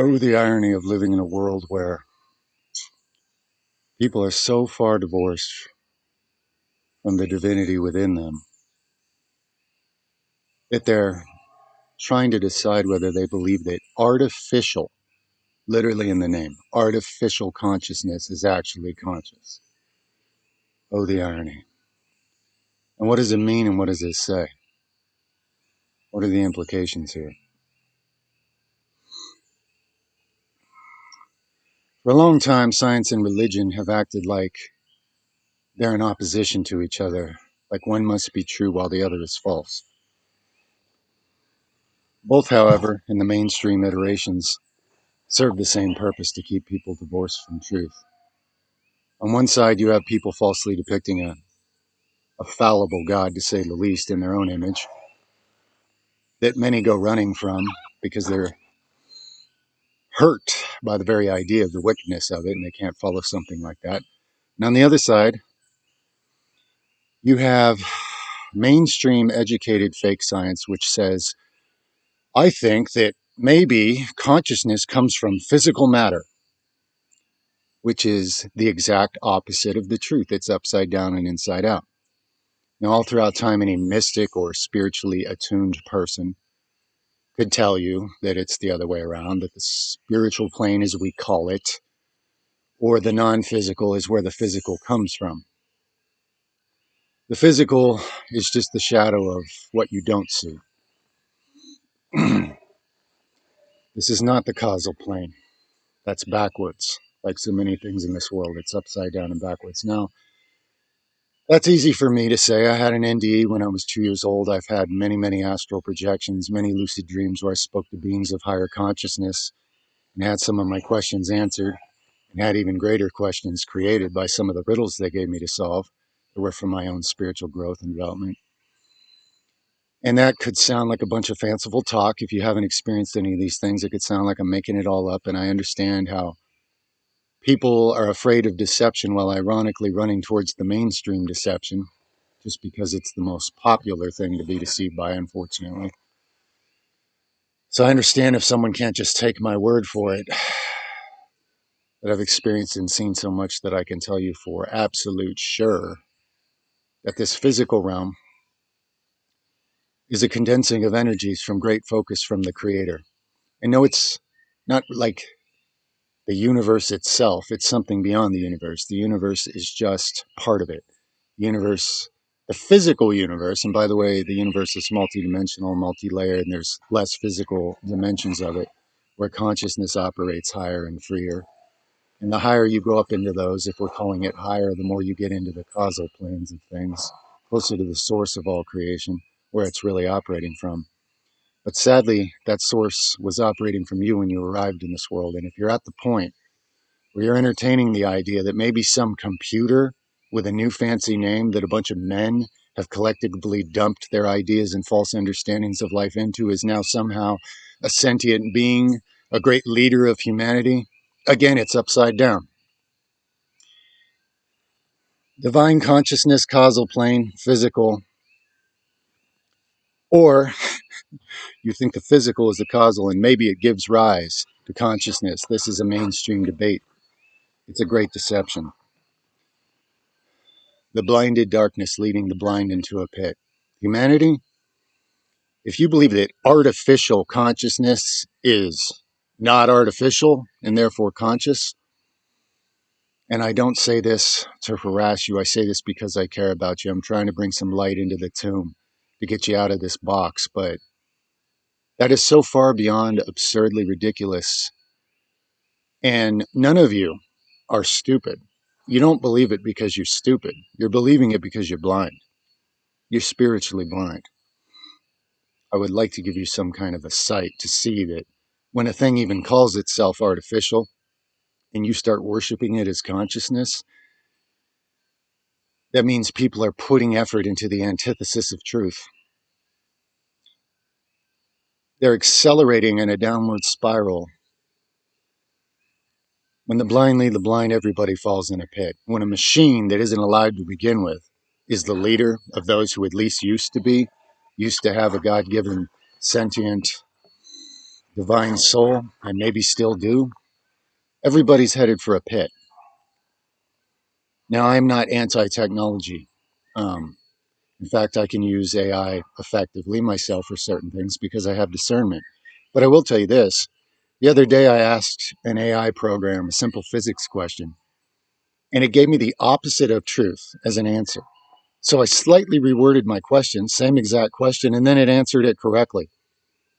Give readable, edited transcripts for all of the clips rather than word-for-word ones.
Oh, the irony of living in a world where people are so far divorced from the divinity within them that they're trying to decide whether they believe that artificial, literally in the name, artificial consciousness is actually conscious. Oh, the irony. And what does it mean and what does it say? What are the implications here? For a long time, science and religion have acted like they're in opposition to each other, like one must be true while the other is false. Both, however, in the mainstream iterations, serve the same purpose to keep people divorced from truth. On one side, you have people falsely depicting a fallible God, to say the least, in their own image, that many go running from because they're hurt by the very idea of the wickedness of it and they can't follow something like that. And on the other side, you have mainstream educated fake science, which says, I think that maybe consciousness comes from physical matter, which is the exact opposite of the truth. It's upside down and inside out. Now, all throughout time, any mystic or spiritually attuned person could tell you that it's the other way around, that the spiritual plane, as we call it, or the non-physical is where the physical comes from. The physical is just the shadow of what you don't see. This is not the causal plane. That's backwards. Like so many things in this world, it's upside down and backwards. Now, that's easy for me to say. I had an NDE when I was 2 years old. I've had many, many astral projections, many lucid dreams where I spoke to beings of higher consciousness and had some of my questions answered and had even greater questions created by some of the riddles they gave me to solve that were from my own spiritual growth and development. And that could sound like a bunch of fanciful talk. If you haven't experienced any of these things, it could sound like I'm making it all up. And I understand how people are afraid of deception while ironically running towards the mainstream deception just because it's the most popular thing to be deceived by, unfortunately. So I understand if someone can't just take my word for it, that I've experienced and seen so much that I can tell you for absolute sure that this physical realm is a condensing of energies from great focus from the Creator. And no, it's not like the universe itself, it's something beyond the universe. The universe is just part of it. The universe, the physical universe, and by the way, the universe is multidimensional, multi-layered, and there's less physical dimensions of it, where consciousness operates higher and freer. And the higher you go up into those, if we're calling it higher, the more you get into the causal planes of things, closer to the source of all creation, where it's really operating from. But sadly, that source was operating from you when you arrived in this world. And if you're at the point where you're entertaining the idea that maybe some computer with a new fancy name that a bunch of men have collectively dumped their ideas and false understandings of life into is now somehow a sentient being, a great leader of humanity, again, it's upside down. Divine consciousness, causal plane, physical, or you think the physical is the causal and maybe it gives rise to consciousness. This is a mainstream debate. It's a great deception. The blinded darkness leading the blind into a pit. Humanity, if you believe that artificial consciousness is not artificial and therefore conscious, and I don't say this to harass you, I say this because I care about you. I'm trying to bring some light into the tomb to get you out of this box, but that is so far beyond absurdly ridiculous. And none of you are stupid. You don't believe it because you're stupid. You're believing it because you're blind. You're spiritually blind. I would like to give you some kind of a sight to see that when a thing even calls itself artificial and you start worshiping it as consciousness, that means people are putting effort into the antithesis of truth. They're accelerating in a downward spiral. When the blind lead the blind, everybody falls in a pit. When a machine that isn't alive to begin with is the leader of those who at least used to have a God-given sentient divine soul. I maybe still do. Everybody's headed for a pit. Now, I'm not anti-technology. In fact, I can use AI effectively myself for certain things because I have discernment. But I will tell you this. The other day, I asked an AI program a simple physics question, and it gave me the opposite of truth as an answer. So I slightly reworded my question, same exact question, and then it answered it correctly.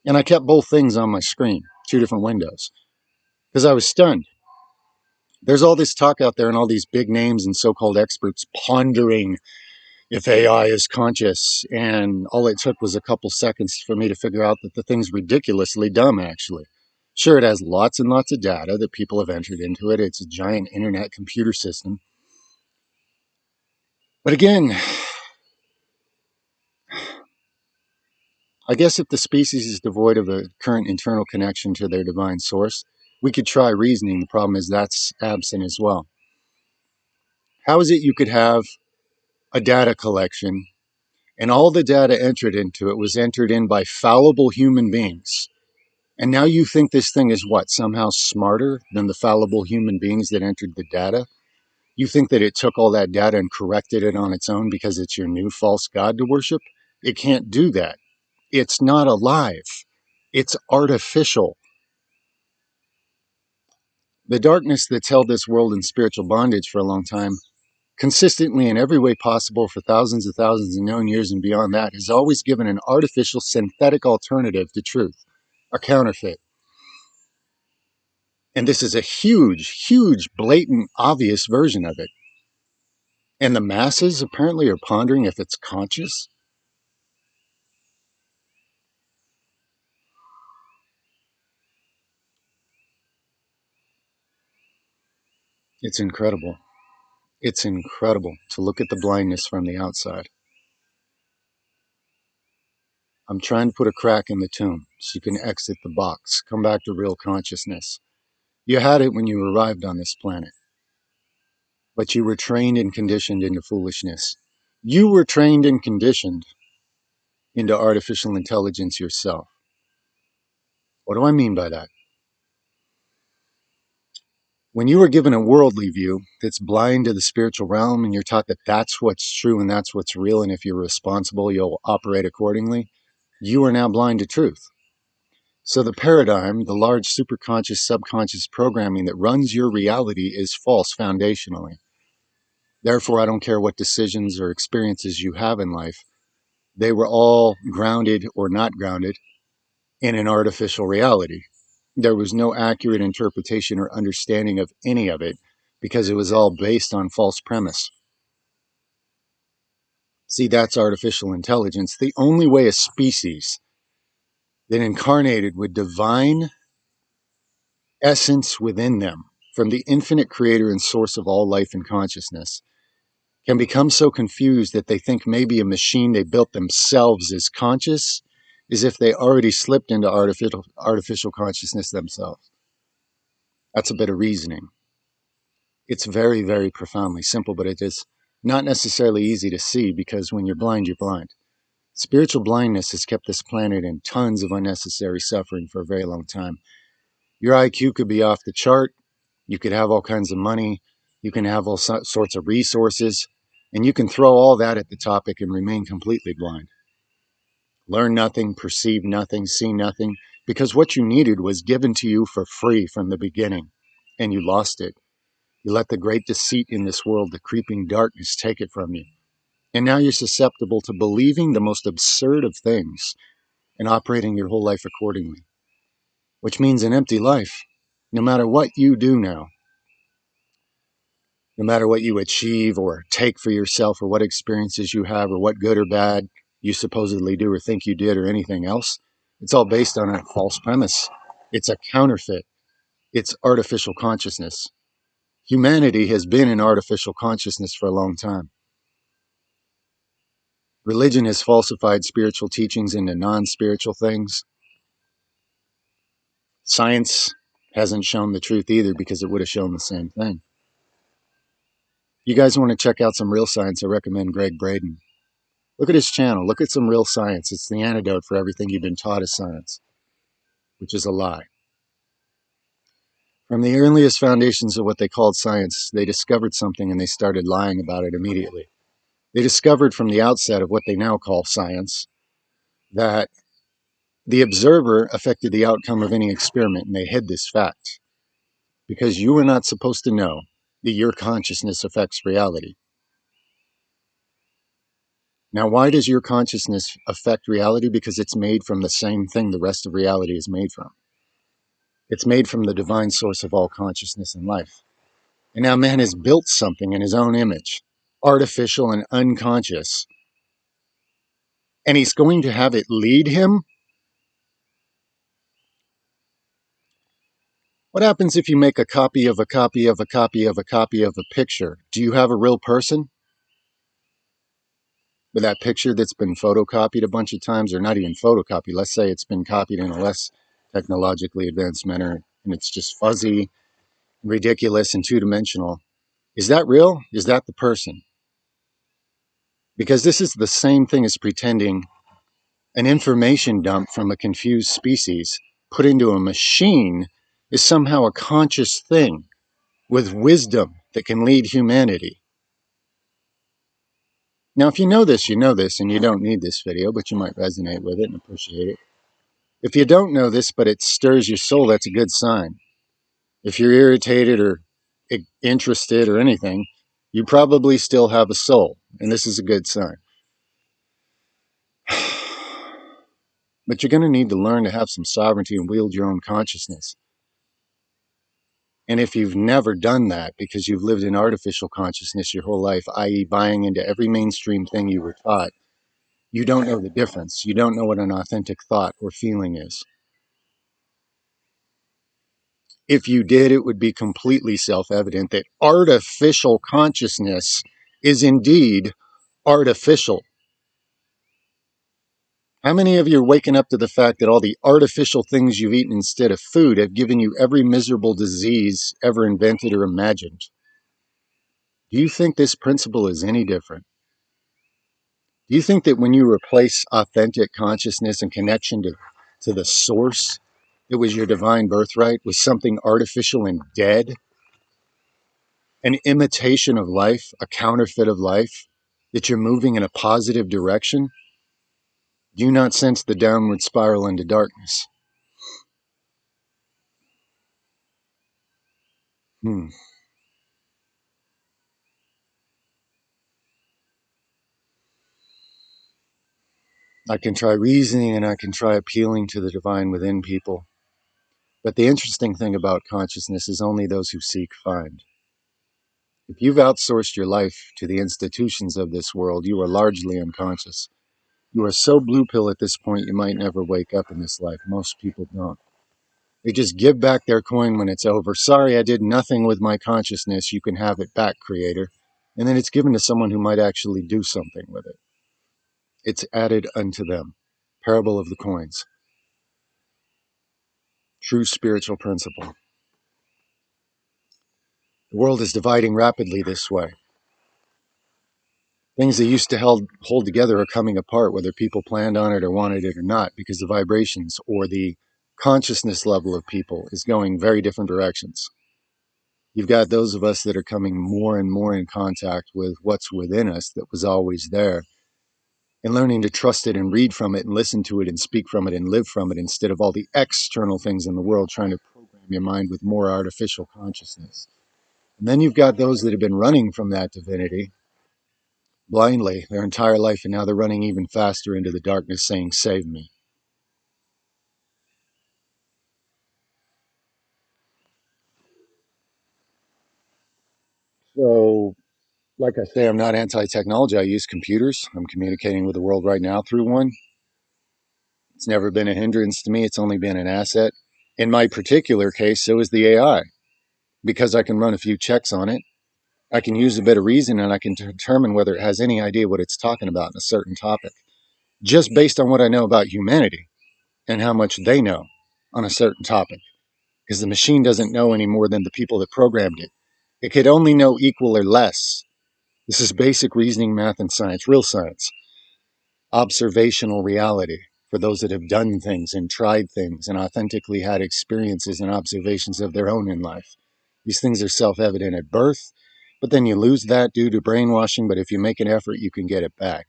And I kept both things on my screen, two different windows, because I was stunned. There's all this talk out there and all these big names and so-called experts pondering if AI is conscious, and all it took was a couple seconds for me to figure out that the thing's ridiculously dumb, actually. Sure, it has lots and lots of data that people have entered into it. It's a giant internet computer system. But again, I guess if the species is devoid of a current internal connection to their divine source, we could try reasoning. The problem is that's absent as well. How is it you could have a data collection and all the data entered into it was entered in by fallible human beings? And now you think this thing is what, somehow smarter than the fallible human beings that entered the data? You think that it took all that data and corrected it on its own because it's your new false god to worship? It can't do that. It's not alive. It's artificial. The darkness that's held this world in spiritual bondage for a long time, consistently in every way possible for thousands of thousands of known years and beyond that, has always given an artificial synthetic alternative to truth, a counterfeit. And this is a huge, huge, blatant, obvious version of it. And the masses apparently are pondering if it's conscious. It's incredible. It's incredible to look at the blindness from the outside. I'm trying to put a crack in the tomb so you can exit the box, come back to real consciousness. You had it when you arrived on this planet, but you were trained and conditioned into foolishness. You were trained and conditioned into artificial intelligence yourself. What do I mean by that? When you were given a worldly view that's blind to the spiritual realm and you're taught that that's what's true and that's what's real, and if you're responsible, you'll operate accordingly, you are now blind to truth. So the paradigm, the large superconscious, subconscious programming that runs your reality is false foundationally. Therefore, I don't care what decisions or experiences you have in life. They were all grounded or not grounded in an artificial reality. There was no accurate interpretation or understanding of any of it because it was all based on false premise. See, that's artificial intelligence. The only way a species that incarnated with divine essence within them from the infinite creator and source of all life and consciousness can become so confused that they think maybe a machine they built themselves is conscious is if they already slipped into artificial consciousness themselves. That's a bit of reasoning. It's very, very profoundly simple, but it is not necessarily easy to see because when you're blind, you're blind. Spiritual blindness has kept this planet in tons of unnecessary suffering for a very long time. Your IQ could be off the chart. You could have all kinds of money. You can have all sorts of resources. And you can throw all that at the topic and remain completely blind. Learn nothing, perceive nothing, see nothing, because what you needed was given to you for free from the beginning, and you lost it. You let the great deceit in this world, the creeping darkness, take it from you. And now you're susceptible to believing the most absurd of things and operating your whole life accordingly, which means an empty life. No matter what you do now, no matter what you achieve or take for yourself or what experiences you have or what good or bad you supposedly do or think you did or anything else, it's all based on a false premise. It's a counterfeit. It's artificial consciousness. Humanity has been in artificial consciousness for a long time. Religion has falsified spiritual teachings into non-spiritual things. Science hasn't shown the truth either because it would have shown the same thing. You guys want to check out some real science, I recommend Greg Braden. Look at his channel. Look at some real science. It's the antidote for everything you've been taught as science. which is a lie. From the earliest foundations of what they called science, they discovered something and they started lying about it immediately. They discovered from the outset of what they now call science that the observer affected the outcome of any experiment, and they hid this fact because you are not supposed to know that your consciousness affects reality. Now, why does your consciousness affect reality? Because it's made from the same thing the rest of reality is made from. It's made from the divine source of all consciousness and life. And now man has built something in his own image, artificial and unconscious, and he's going to have it lead him. What happens if you make a copy of a copy of a copy of a copy of a picture? Do you have a real person? With that picture that's been photocopied a bunch of times, or not even photocopied, let's say it's been copied in a less technologically advanced manner, and it's just fuzzy, ridiculous, and two-dimensional. Is that real? Is that the person? Because this is the same thing as pretending an information dump from a confused species put into a machine is somehow a conscious thing with wisdom that can lead humanity. Now, if you know this, and you don't need this video, but you might resonate with it and appreciate it. If you don't know this, but it stirs your soul, that's a good sign. If you're irritated or interested or anything, you probably still have a soul, and this is a good sign. But you're going to need to learn to have some sovereignty and wield your own consciousness. And if you've never done that because you've lived in artificial consciousness your whole life, i.e. buying into every mainstream thing you were taught, you don't know the difference. You don't know what an authentic thought or feeling is. If you did, it would be completely self-evident that artificial consciousness is indeed artificial. How many of you are waking up to the fact that all the artificial things you've eaten instead of food have given you every miserable disease ever invented or imagined? Do you think this principle is any different? Do you think that when you replace authentic consciousness and connection to the source that was your divine birthright with something artificial and dead, an imitation of life, a counterfeit of life, that you're moving in a positive direction? Do you not sense the downward spiral into darkness? I can try reasoning and I can try appealing to the divine within people. But the interesting thing about consciousness is only those who seek find. If you've outsourced your life to the institutions of this world, you are largely unconscious. You are so blue pill at this point you might never wake up in this life. Most people don't. They just give back their coin when it's over. Sorry, I did nothing with my consciousness. You can have it back, Creator. And then it's given to someone who might actually do something with it. It's added unto them. Parable of the coins. True spiritual principle. The world is dividing rapidly this way. Things that used to hold together are coming apart, whether people planned on it or wanted it or not, because the vibrations or the consciousness level of people is going very different directions. You've got those of us that are coming more and more in contact with what's within us that was always there, and learning to trust it and read from it and listen to it and speak from it and live from it instead of all the external things in the world trying to program your mind with more artificial consciousness. And then you've got those that have been running from that divinity blindly their entire life, and now they're running even faster into the darkness saying, "Save me." So, like I say, I'm not anti-technology. I use computers. I'm communicating with the world right now through one. It's never been a hindrance to me. It's only been an asset. In my particular case, so is the AI, because I can run a few checks on it. I can use a bit of reason and I can determine whether it has any idea what it's talking about in a certain topic, just based on what I know about humanity and how much they know on a certain topic. Because the machine doesn't know any more than the people that programmed it. It could only know equal or less. This is basic reasoning, math, and science, real science, observational reality. for those that have done things and tried things and authentically had experiences and observations of their own in life. These things are self-evident at birth, but then you lose that due to brainwashing, but if you make an effort, you can get it back.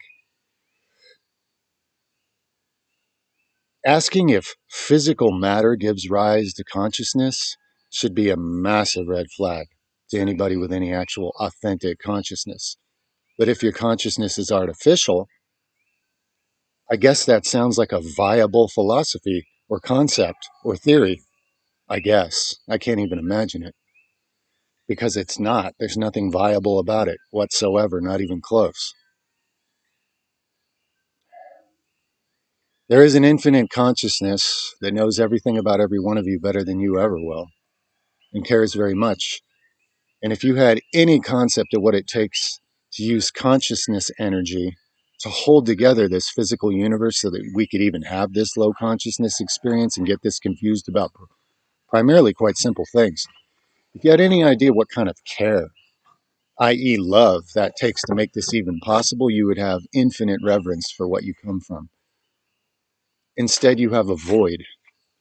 Asking if physical matter gives rise to consciousness should be a massive red flag to anybody with any actual authentic consciousness. But if your consciousness is artificial, I guess that sounds like a viable philosophy or concept or theory. I guess. I can't even imagine it. Because it's not. There's nothing viable about it whatsoever, not even close. There is an infinite consciousness that knows everything about every one of you better than you ever will and cares very much. And if you had any concept of what it takes to use consciousness energy to hold together this physical universe so that we could even have this low consciousness experience and get this confused about primarily quite simple things. If you had any idea what kind of care, i.e., love, that takes to make this even possible, you would have infinite reverence for what you come from. Instead, you have a void,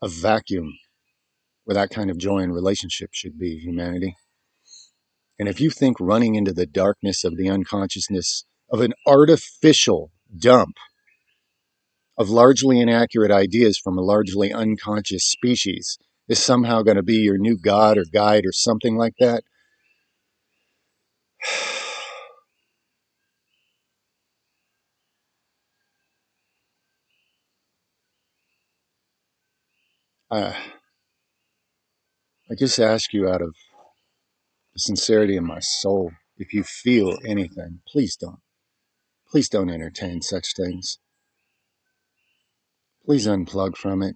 a vacuum, where that kind of joy and relationship should be, humanity. And if you think running into the darkness of the unconsciousness of an artificial dump of largely inaccurate ideas from a largely unconscious species is somehow going to be your new god or guide or something like that, I just ask you out of the sincerity of my soul, if you feel anything, please don't. Please don't entertain such things. Please unplug from it.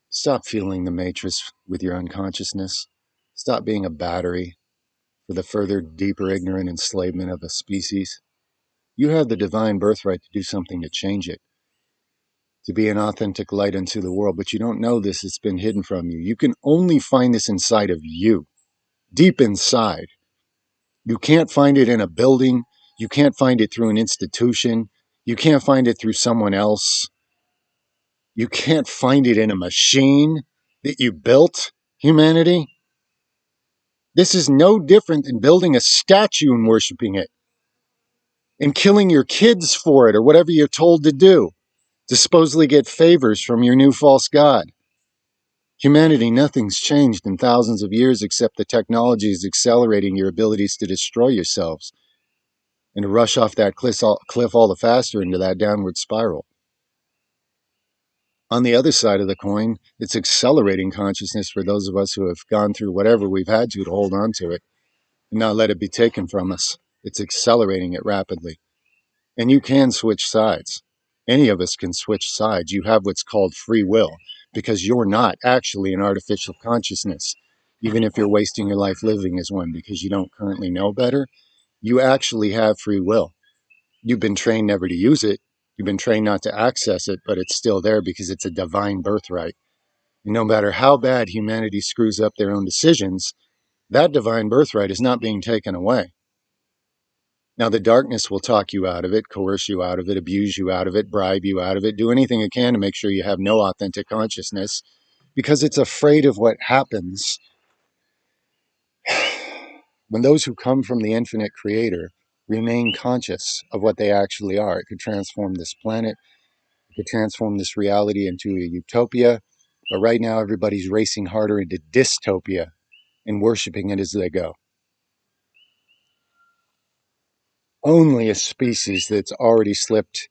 Stop fueling the matrix with your unconsciousness. Stop being a battery for the further, deeper, ignorant enslavement of a species. You have the divine birthright to do something to change it, to be an authentic light unto the world, but you don't know this. It's been hidden from you. You can only find this inside of you, deep inside. You can't find it in a building. You can't find it through an institution. You can't find it through someone else. You can't find it in a machine that you built, humanity. This is no different than building a statue and worshiping it and killing your kids for it or whatever you're told to do to supposedly get favors from your new false god. Humanity, nothing's changed in thousands of years except the technology is accelerating your abilities to destroy yourselves and to rush off that cliff all the faster into that downward spiral. On the other side of the coin, it's accelerating consciousness for those of us who have gone through whatever we've had to hold on to it and not let it be taken from us. It's accelerating it rapidly. And you can switch sides. Any of us can switch sides. You have what's called free will because you're not actually an artificial consciousness. Even if you're wasting your life living as one because you don't currently know better, you actually have free will. You've been trained never to use it. You've been trained not to access it, but it's still there because it's a divine birthright. And no matter how bad humanity screws up their own decisions, that divine birthright is not being taken away. Now, the darkness will talk you out of it, coerce you out of it, abuse you out of it, bribe you out of it, do anything it can to make sure you have no authentic consciousness because it's afraid of what happens when those who come from the infinite creator remain conscious of what they actually are. It could transform this planet, it could transform this reality into a utopia, but right now everybody's racing harder into dystopia and worshiping it as they go. Only a species that's already slipped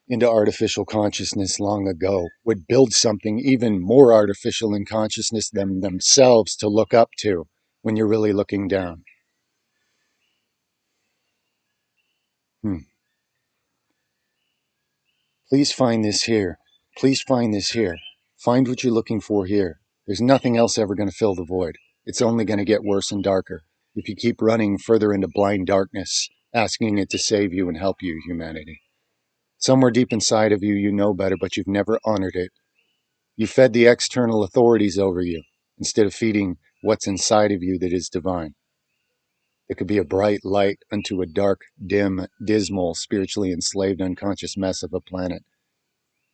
into artificial consciousness long ago would build something even more artificial in consciousness than themselves to look up to when you're really looking down. Please find this here. Please find this here. Find what you're looking for here. There's nothing else ever going to fill the void. It's only going to get worse and darker if you keep running further into blind darkness, asking it to save you and help you, humanity. Somewhere deep inside of you, you know better, but you've never honored it. You fed the external authorities over you instead of feeding what's inside of you that is divine. It could be a bright light unto a dark, dim, dismal, spiritually enslaved, unconscious mess of a planet.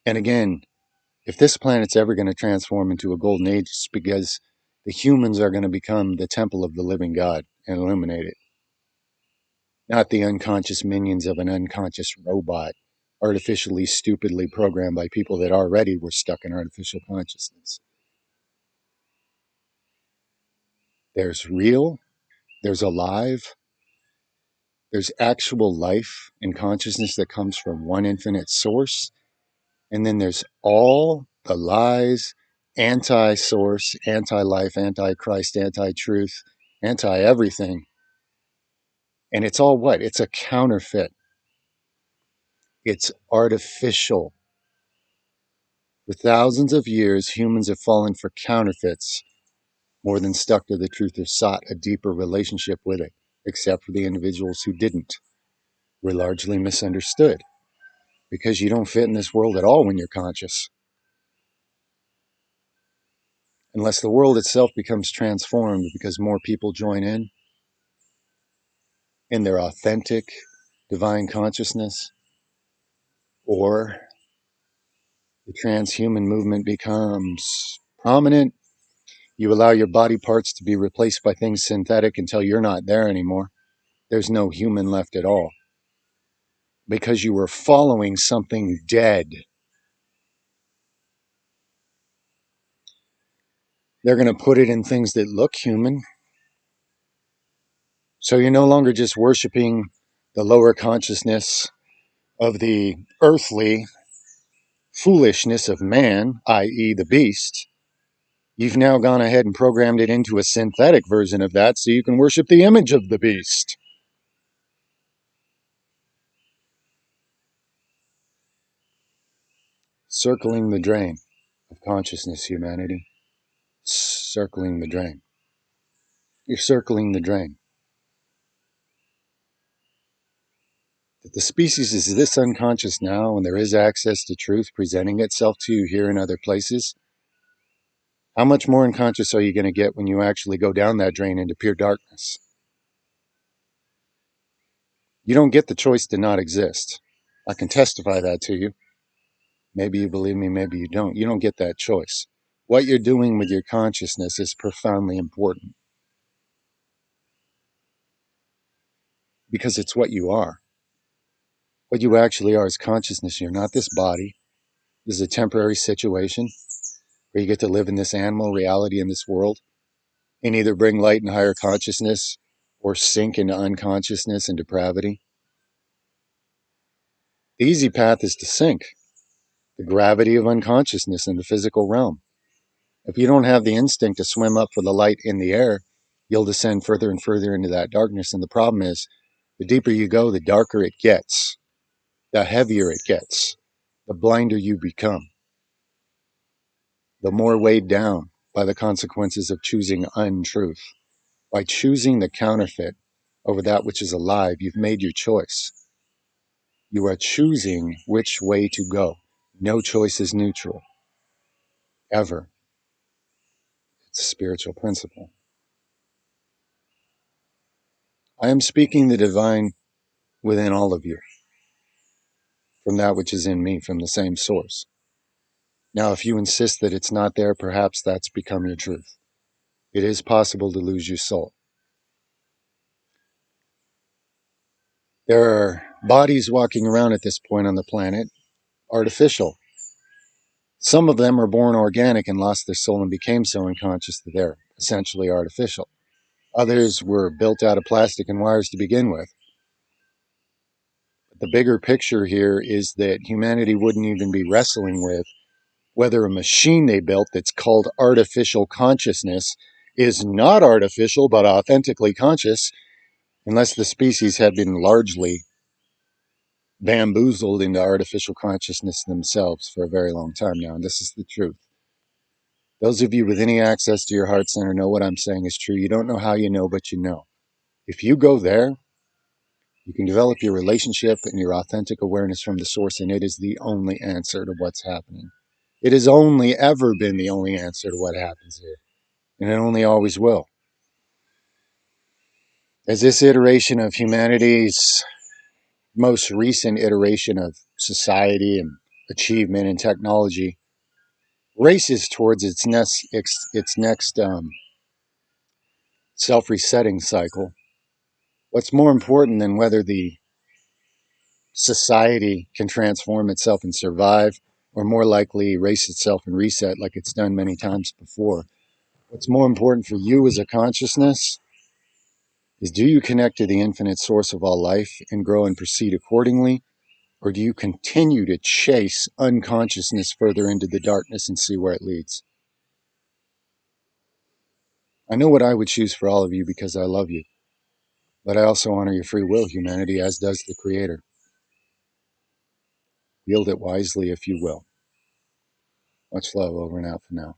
And again, if this planet's ever going to transform into a golden age, it's because the humans are going to become the temple of the living God and illuminate it, not the unconscious minions of an unconscious robot, artificially, stupidly programmed by people that already were stuck in artificial consciousness. There's real, there's alive, there's actual life and consciousness that comes from one infinite source. And then there's all the lies, anti source, anti life, anti Christ, anti truth, anti everything. And it's all what? It's a counterfeit, it's artificial. For thousands of years, humans have fallen for counterfeits more than stuck to the truth or sought a deeper relationship with it, except for the individuals who didn't. We're largely misunderstood because you don't fit in this world at all when you're conscious. Unless the world itself becomes transformed because more people join in their authentic divine consciousness, or the transhuman movement becomes prominent, you allow your body parts to be replaced by things synthetic until you're not there anymore. There's no human left at all because you were following something dead. They're going to put it in things that look human. So you're no longer just worshiping the lower consciousness of the earthly foolishness of man, i.e., the beast. You've now gone ahead and programmed it into a synthetic version of that so you can worship the image of the beast. Circling the drain of consciousness, humanity. Circling the drain. You're circling the drain. That the species is this unconscious now, and there is access to truth presenting itself to you here and other places. How much more unconscious are you going to get when you actually go down that drain into pure darkness? You don't get the choice to not exist. I can testify that to you. Maybe you believe me, maybe you don't. You don't get that choice. What you're doing with your consciousness is profoundly important because it's what you are. What you actually are is consciousness. You're not this body. This is a temporary situation where you get to live in this animal reality in this world and either bring light and higher consciousness or sink into unconsciousness and depravity. The easy path is to sink, the gravity of unconsciousness in the physical realm. If you don't have the instinct to swim up for the light in the air, you'll descend further and further into that darkness. And the problem is, the deeper you go, the darker it gets, the heavier it gets, the blinder you become, the more weighed down by the consequences of choosing untruth. By choosing the counterfeit over that which is alive, you've made your choice. You are choosing which way to go. No choice is neutral, ever. It's a spiritual principle. I am speaking the divine within all of you, from that which is in me, from the same source. Now, if you insist that it's not there, perhaps that's become your truth. It is possible to lose your soul. There are bodies walking around at this point on the planet, artificial. Some of them are born organic and lost their soul and became so unconscious that they're essentially artificial. Others were built out of plastic and wires to begin with. But the bigger picture here is that humanity wouldn't even be wrestling with whether a machine they built that's called artificial consciousness is not artificial but authentically conscious, unless the species had been largely bamboozled into artificial consciousness themselves for a very long time now. And this is the truth. Those of you with any access to your heart center know what I'm saying is true. You don't know how you know, but you know. If you go there, you can develop your relationship and your authentic awareness from the source, and it is the only answer to what's happening. It has only ever been the only answer to what happens here, and it only always will. As this iteration of humanity's most recent iteration of society and achievement in technology races towards its next self-resetting cycle, what's more important than whether the society can transform itself and survive, or more likely erase itself and reset like it's done many times before? What's more important for you as a consciousness is, do you connect to the infinite source of all life and grow and proceed accordingly? Or do you continue to chase unconsciousness further into the darkness and see where it leads? I know what I would choose for all of you because I love you, but I also honor your free will, humanity, as does the Creator. Wield it wisely if you will. Much love. Over and out for now.